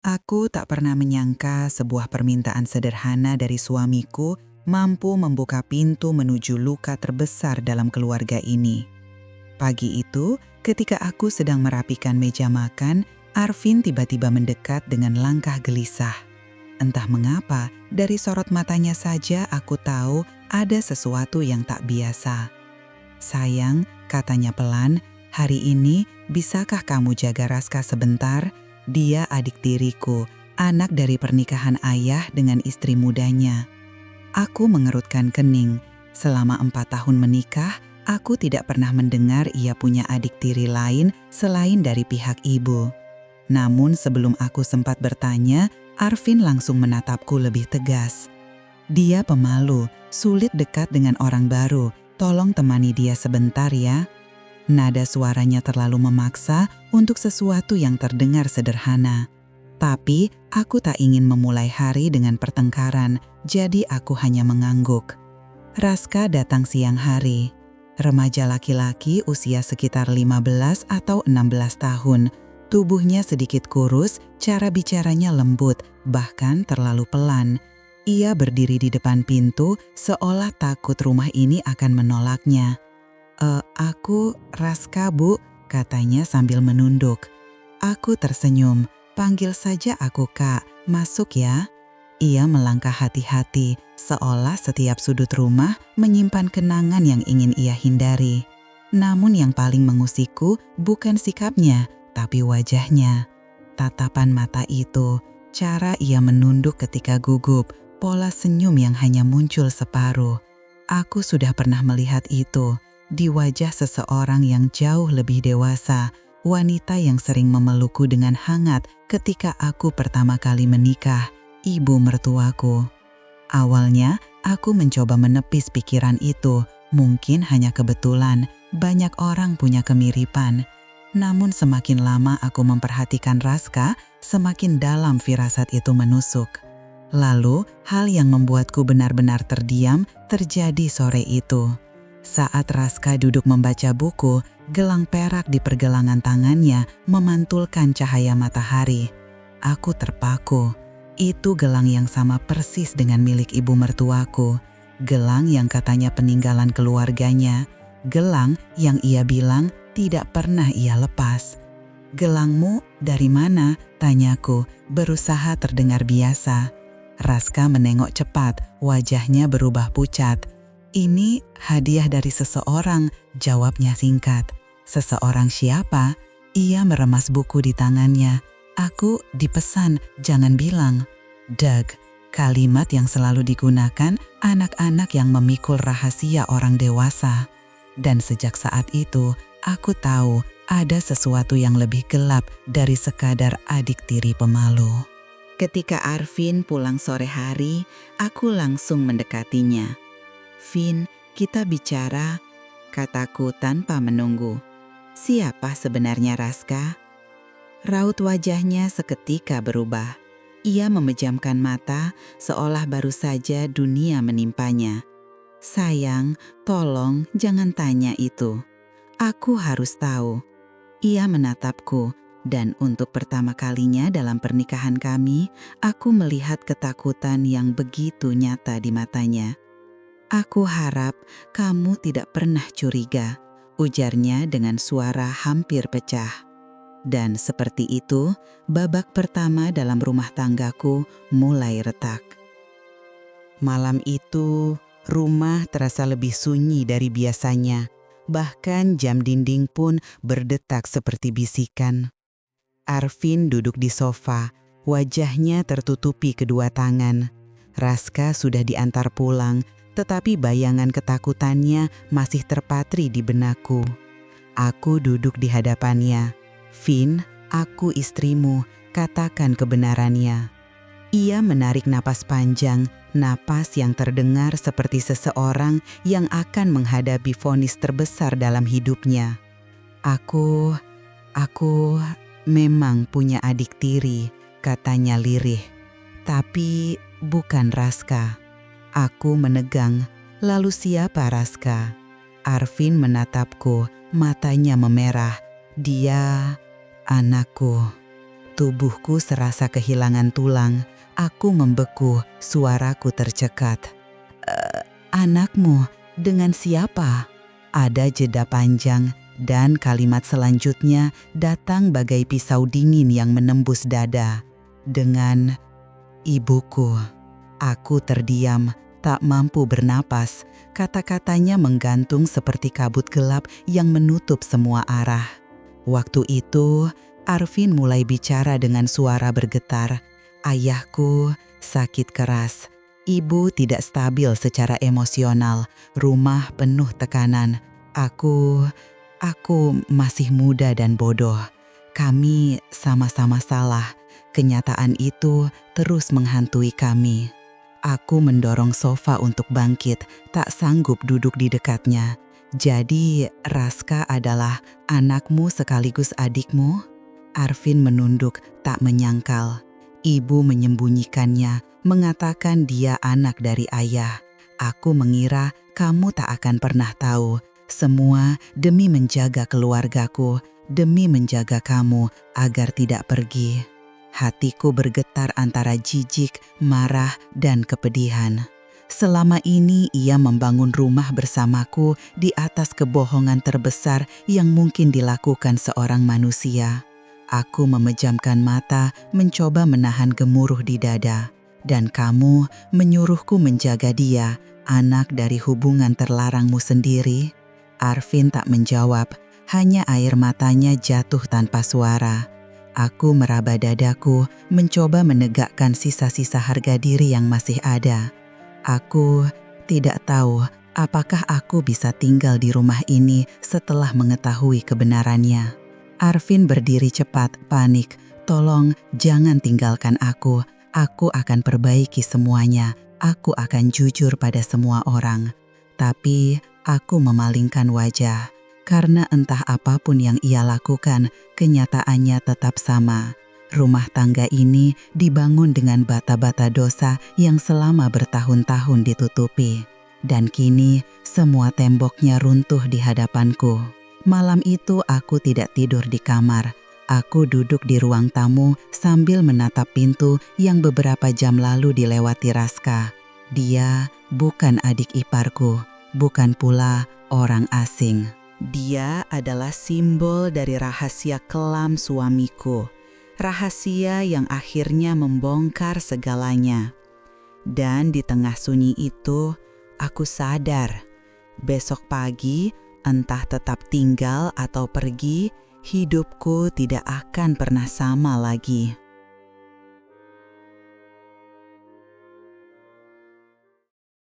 Aku tak pernah menyangka sebuah permintaan sederhana dari suamiku mampu membuka pintu menuju luka terbesar dalam keluarga ini. Pagi itu, ketika aku sedang merapikan meja makan, Arvin tiba-tiba mendekat dengan langkah gelisah. Entah mengapa, dari sorot matanya saja aku tahu ada sesuatu yang tak biasa. "Sayang," katanya pelan, "hari ini bisakah kamu jaga Raska sebentar? Dia adik tiriku, anak dari pernikahan ayah dengan istri mudanya." Aku mengerutkan kening. Selama 4 tahun menikah, aku tidak pernah mendengar ia punya adik tiri lain selain dari pihak ibu. Namun sebelum aku sempat bertanya, Arvin langsung menatapku lebih tegas. "Dia pemalu, sulit dekat dengan orang baru. Tolong temani dia sebentar ya." Nada suaranya terlalu memaksa untuk sesuatu yang terdengar sederhana. Tapi aku tak ingin memulai hari dengan pertengkaran, jadi aku hanya mengangguk. Raska datang siang hari. Remaja laki-laki usia sekitar 15 atau 16 tahun. Tubuhnya sedikit kurus, cara bicaranya lembut, bahkan terlalu pelan. Ia berdiri di depan pintu seolah takut rumah ini akan menolaknya. Aku Raska, Bu," katanya sambil menunduk. Aku tersenyum. "Panggil saja aku Kak, masuk ya." Ia melangkah hati-hati, seolah setiap sudut rumah menyimpan kenangan yang ingin ia hindari. Namun yang paling mengusikku bukan sikapnya, tapi wajahnya. Tatapan mata itu, cara ia menunduk ketika gugup, pola senyum yang hanya muncul separuh. Aku sudah pernah melihat itu di wajah seseorang yang jauh lebih dewasa, wanita yang sering memelukku dengan hangat ketika aku pertama kali menikah, ibu mertuaku. Awalnya, aku mencoba menepis pikiran itu, mungkin hanya kebetulan, banyak orang punya kemiripan. Namun semakin lama aku memperhatikan Raska, semakin dalam firasat itu menusuk. Lalu, hal yang membuatku benar-benar terdiam terjadi sore itu. Saat Raska duduk membaca buku, gelang perak di pergelangan tangannya memantulkan cahaya matahari. Aku terpaku. Itu gelang yang sama persis dengan milik ibu mertuaku. Gelang yang katanya peninggalan keluarganya. Gelang yang ia bilang tidak pernah ia lepas. "Gelangmu dari mana?" tanyaku, berusaha terdengar biasa. Raska menengok cepat, wajahnya berubah pucat. "Ini hadiah dari seseorang," jawabnya singkat. "Seseorang siapa?" Ia meremas buku di tangannya. "Aku dipesan, jangan bilang." Dag, kalimat yang selalu digunakan anak-anak yang memikul rahasia orang dewasa. Dan sejak saat itu, aku tahu ada sesuatu yang lebih gelap dari sekadar adik tiri pemalu. Ketika Arvin pulang sore hari, aku langsung mendekatinya. "Vin, kita bicara," kataku tanpa menunggu. "Siapa sebenarnya Raska?" Raut wajahnya seketika berubah. Ia memejamkan mata seolah baru saja dunia menimpanya. "Sayang, tolong jangan tanya itu. Aku harus tahu." Ia menatapku, dan untuk pertama kalinya dalam pernikahan kami, aku melihat ketakutan yang begitu nyata di matanya. "Aku harap kamu tidak pernah curiga," ujarnya dengan suara hampir pecah. Dan seperti itu, babak pertama dalam rumah tanggaku mulai retak. Malam itu, rumah terasa lebih sunyi dari biasanya. Bahkan jam dinding pun berdetak seperti bisikan. Arvin duduk di sofa, wajahnya tertutupi kedua tangan. Raska sudah diantar pulang, tetapi bayangan ketakutannya masih terpatri di benakku. Aku duduk di hadapannya. "Vin, aku istrimu, katakan kebenarannya." Ia menarik napas panjang, napas yang terdengar seperti seseorang yang akan menghadapi vonis terbesar dalam hidupnya. Aku memang punya adik tiri," katanya lirih. "Tapi bukan Raska." Aku menegang. "Lalu siapa Raska?" Arvin menatapku, matanya memerah. "Dia anakku." Tubuhku serasa kehilangan tulang. Aku membeku, suaraku tercekat. Anakmu, dengan siapa?" Ada jeda panjang, dan kalimat selanjutnya datang bagai pisau dingin yang menembus dada. "Dengan ibuku." Aku terdiam, tak mampu bernapas. Kata-katanya menggantung seperti kabut gelap yang menutup semua arah. Waktu itu, Arvin mulai bicara dengan suara bergetar. "Ayahku sakit keras. Ibu tidak stabil secara emosional. Rumah penuh tekanan. Aku masih muda dan bodoh. Kami sama-sama salah. Kenyataan itu terus menghantui kami." Aku mendorong sofa untuk bangkit, tak sanggup duduk di dekatnya. "Jadi, Raska adalah anakmu sekaligus adikmu?" Arvin menunduk, tak menyangkal. Ibu menyembunyikannya, mengatakan dia anak dari ayah. "Aku mengira kamu tak akan pernah tahu. Semua demi menjaga keluargaku, demi menjaga kamu agar tidak pergi." Hatiku bergetar antara jijik, marah, dan kepedihan. Selama ini ia membangun rumah bersamaku di atas kebohongan terbesar yang mungkin dilakukan seorang manusia. Aku memejamkan mata, mencoba menahan gemuruh di dada. "Dan kamu menyuruhku menjaga dia, anak dari hubungan terlarangmu sendiri?" Arvin tak menjawab, hanya air matanya jatuh tanpa suara. Aku meraba dadaku, mencoba menegakkan sisa-sisa harga diri yang masih ada. Aku tidak tahu apakah aku bisa tinggal di rumah ini setelah mengetahui kebenarannya. Arvin berdiri cepat, panik. "Tolong jangan tinggalkan aku. Aku akan perbaiki semuanya. Aku akan jujur pada semua orang." Tapi aku memalingkan wajah. Karena entah apapun yang ia lakukan, kenyataannya tetap sama. Rumah tangga ini dibangun dengan bata-bata dosa yang selama bertahun-tahun ditutupi. Dan kini semua temboknya runtuh di hadapanku. Malam itu aku tidak tidur di kamar. Aku duduk di ruang tamu sambil menatap pintu yang beberapa jam lalu dilewati Raska. Dia bukan adik iparku, bukan pula orang asing. Dia adalah simbol dari rahasia kelam suamiku. Rahasia yang akhirnya membongkar segalanya. Dan di tengah sunyi itu, aku sadar. Besok pagi, entah tetap tinggal atau pergi, hidupku tidak akan pernah sama lagi.